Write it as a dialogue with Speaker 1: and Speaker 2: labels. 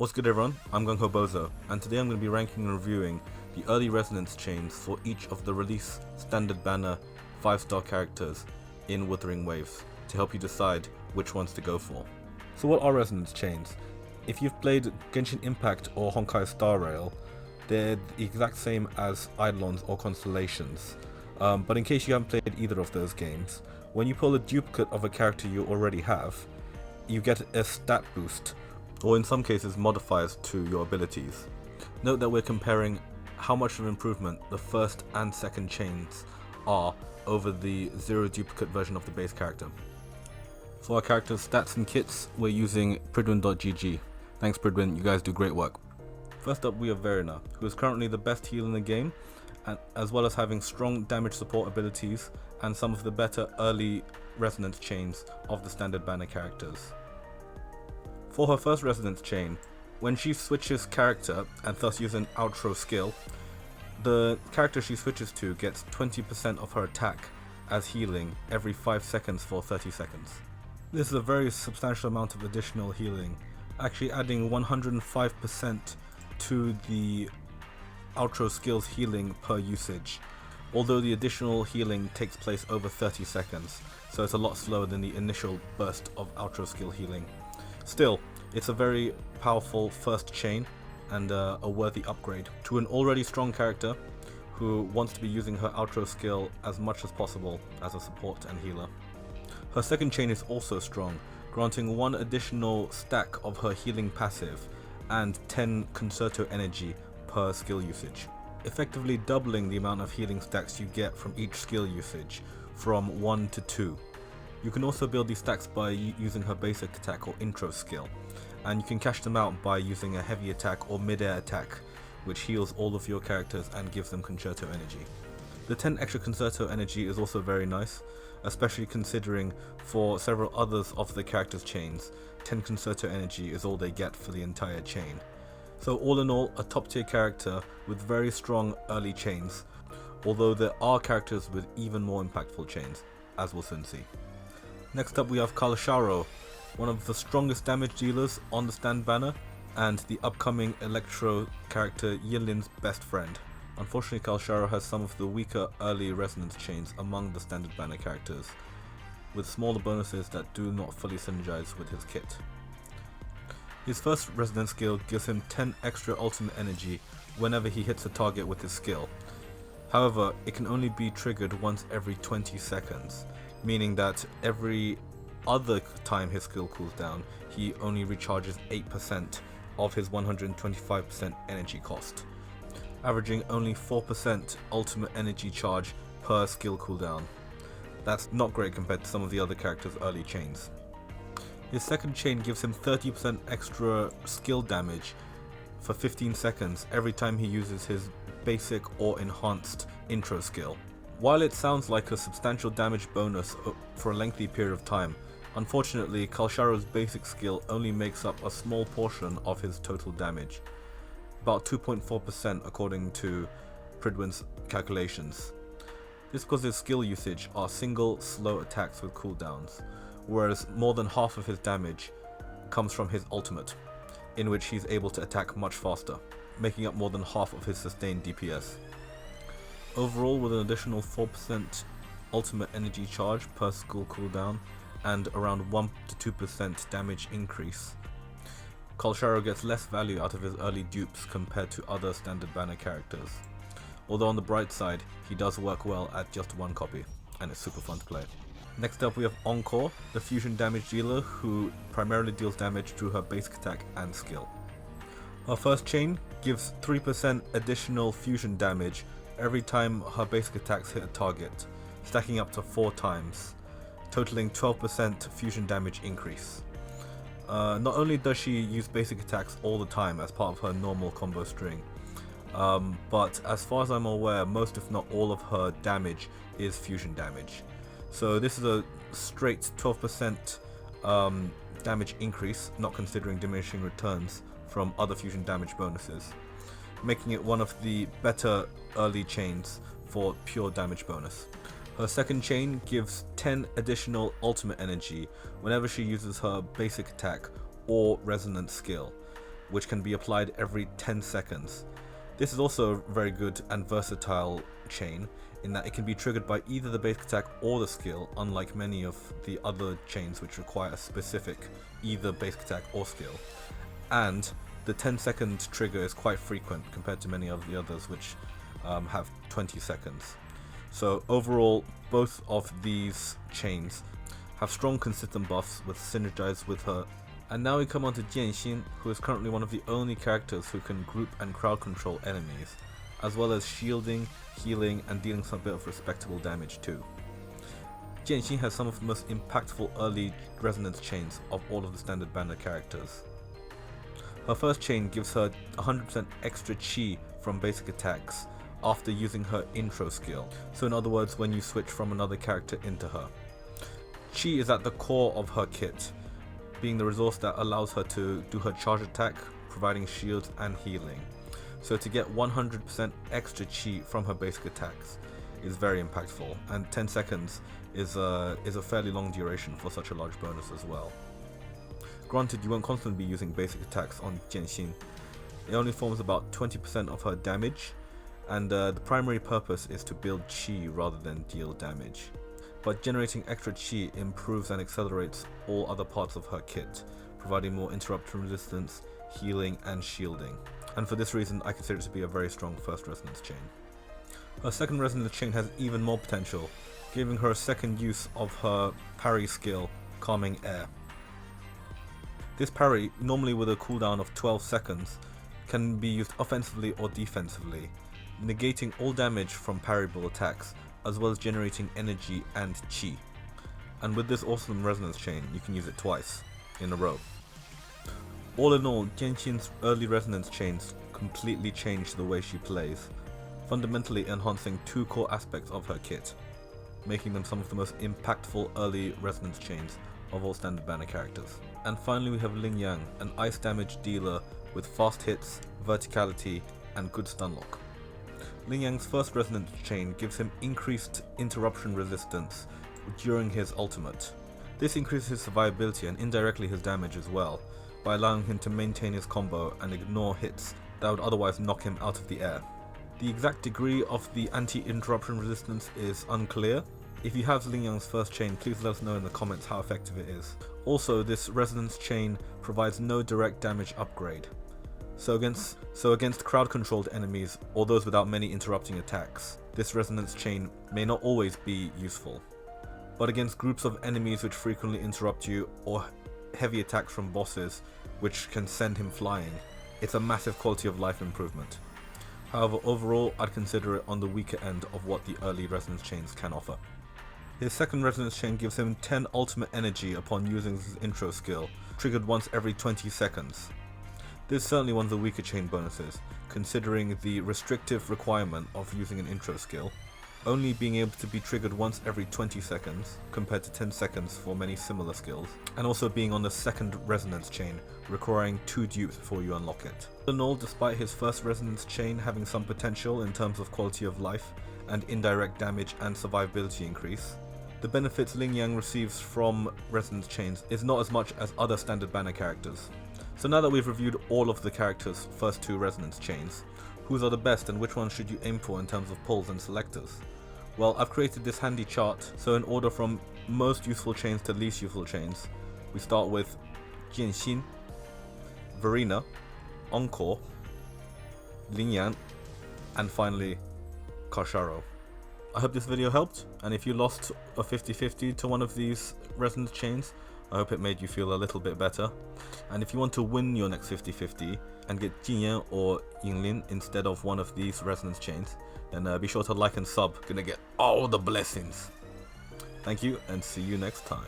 Speaker 1: What's good everyone, I'm Gung Ho Bozo, and today I'm going to be ranking and reviewing the early resonance chains for each of the release standard banner 5-star characters in Wuthering Waves to help you decide which ones to go for. So what are resonance chains? If you've played Genshin Impact or Honkai Star Rail, they're the exact same as Eidolons or Constellations, but in case you haven't played either of those games, when you pull a duplicate of a character you already have, you get a stat boost, or in some cases modifiers to your abilities. Note that we're comparing how much of an improvement the first and second chains are over the zero duplicate version of the base character. For our characters' stats and kits, we're using Pridwin.gg. Thanks Pridwin, you guys do great work. First up we have Verina, who is currently the best healer in the game, and as well as having strong damage support abilities and some of the better early resonance chains of the standard banner characters. For her first resonance chain, when she switches character and thus uses an outro skill, the character she switches to gets 20% of her attack as healing every 5 seconds for 30 seconds. This is a very substantial amount of additional healing, actually adding 105% to the outro skill's healing per usage, although the additional healing takes place over 30 seconds, so it's a lot slower than the initial burst of outro skill healing. Still, it's a very powerful first chain and a worthy upgrade to an already strong character who wants to be using her outro skill as much as possible as a support and healer. Her second chain is also strong, granting 1 additional stack of her healing passive and 10 concerto energy per skill usage, effectively doubling the amount of healing stacks you get from each skill usage from 1 to 2. You can also build these stacks by using her basic attack or intro skill, and you can cash them out by using a heavy attack or mid-air attack, which heals all of your characters and gives them concerto energy. The 10 extra concerto energy is also very nice, especially considering for several others of the characters' chains, 10 concerto energy is all they get for the entire chain. So all in all, a top tier character with very strong early chains, although there are characters with even more impactful chains, as we'll soon see. Next up we have Kalasharo, one of the strongest damage dealers on the stand banner, and the upcoming Electro character Yinlin's best friend. Unfortunately, Kalasharo has some of the weaker early resonance chains among the standard banner characters, with smaller bonuses that do not fully synergize with his kit. His first resonance skill gives him 10 extra ultimate energy whenever he hits a target with his skill. However, it can only be triggered once every 20 seconds, meaning that every other time his skill cools down, he only recharges 8% of his 125% energy cost, averaging only 4% ultimate energy charge per skill cooldown. That's not great compared to some of the other characters' early chains. His second chain gives him 30% extra skill damage for 15 seconds every time he uses his basic or enhanced intro skill. While it sounds like a substantial damage bonus for a lengthy period of time, unfortunately Kalasharo's basic skill only makes up a small portion of his total damage, about 2.4% according to Pridwin's calculations. This because his skill usage are single slow attacks with cooldowns, whereas more than half of his damage comes from his ultimate, in which he's able to attack much faster, making up more than half of his sustained DPS. Overall, with an additional 4% ultimate energy charge per skill cooldown and around 1 to 2% damage increase, Kalasharo gets less value out of his early dupes compared to other standard banner characters. Although on the bright side, he does work well at just 1 copy, and it's super fun to play. Next up we have Encore, the fusion damage dealer who primarily deals damage through her basic attack and skill. Her first chain gives 3% additional fusion damage every time her basic attacks hit a target, stacking up to 4 times, totaling 12% fusion damage increase. Not only does she use basic attacks all the time as part of her normal combo string, but as far as I'm aware, most if not all of her damage is fusion damage. So this is a straight 12% damage increase, not considering diminishing returns from other fusion damage bonuses, making it one of the better early chains for pure damage bonus. Her second chain gives 10 additional ultimate energy whenever she uses her basic attack or resonance skill, which can be applied every 10 seconds. This is also a very good and versatile chain in that it can be triggered by either the basic attack or the skill, unlike many of the other chains which require a specific either basic attack or skill. And the 10-second trigger is quite frequent compared to many of the others which have 20 seconds. So overall, both of these chains have strong consistent buffs with synergize with her. And now we come on to Jianxin, who is currently one of the only characters who can group and crowd control enemies, as well as shielding, healing, and dealing some bit of respectable damage too. Jianxin has some of the most impactful early resonance chains of all of the standard banner characters. Her first chain gives her 100% extra chi from basic attacks after using her intro skill, so in other words when you switch from another character into her. Chi is at the core of her kit, being the resource that allows her to do her charge attack, providing shields and healing. So to get 100% extra chi from her basic attacks is very impactful, and 10 seconds is a fairly long duration for such a large bonus as well. Granted, you won't constantly be using basic attacks on Jianxin. It only forms about 20% of her damage, and the primary purpose is to build chi rather than deal damage. But generating extra chi improves and accelerates all other parts of her kit, providing more interruption resistance, healing and shielding. And for this reason, I consider it to be a very strong first resonance chain. Her second resonance chain has even more potential, giving her a second use of her parry skill, Calming Air. This parry, normally with a cooldown of 12 seconds, can be used offensively or defensively, negating all damage from parryable attacks, as well as generating energy and chi. And with this awesome resonance chain, you can use it twice in a row. All in all, Jianxin's early resonance chains completely changed the way she plays, fundamentally enhancing two core aspects of her kit, making them some of the most impactful early resonance chains of all standard banner characters. And finally we have Ling Yang, an ice damage dealer with fast hits, verticality and good stun lock. Ling Yang's first resonance chain gives him increased interruption resistance during his ultimate. This increases his survivability and indirectly his damage as well, by allowing him to maintain his combo and ignore hits that would otherwise knock him out of the air. The exact degree of the anti-interruption resistance is unclear. If you have Ling Yang's first chain, please let us know in the comments how effective it is. Also, this resonance chain provides no direct damage upgrade. So against crowd-controlled enemies, or those without many interrupting attacks, this resonance chain may not always be useful. But against groups of enemies which frequently interrupt you, or heavy attacks from bosses which can send him flying, it's a massive quality of life improvement. However, overall, I'd consider it on the weaker end of what the early resonance chains can offer. His second resonance chain gives him 10 ultimate energy upon using his intro skill, triggered once every 20 seconds. This is certainly one of the weaker chain bonuses, considering the restrictive requirement of using an intro skill, only being able to be triggered once every 20 seconds, compared to 10 seconds for many similar skills, and also being on the second resonance chain, requiring 2 dupes before you unlock it. All in all, despite his first resonance chain having some potential in terms of quality of life, and indirect damage and survivability increase, the benefits Ling Yang receives from resonance chains is not as much as other standard banner characters. So now that we've reviewed all of the characters' first 2 resonance chains, whose are the best and which ones should you aim for in terms of pulls and selectors? Well, I've created this handy chart, so in order from most useful chains to least useful chains, we start with Jianxin, Verena, Encore, Ling Yang, and finally Karsharo. I hope this video helped, and if you lost a 50-50 to one of these resonance chains, I hope it made you feel a little bit better. And if you want to win your next 50-50 and get Jinyan or Yinglin instead of one of these resonance chains, then be sure to like and sub, gonna get all the blessings. Thank you and see you next time.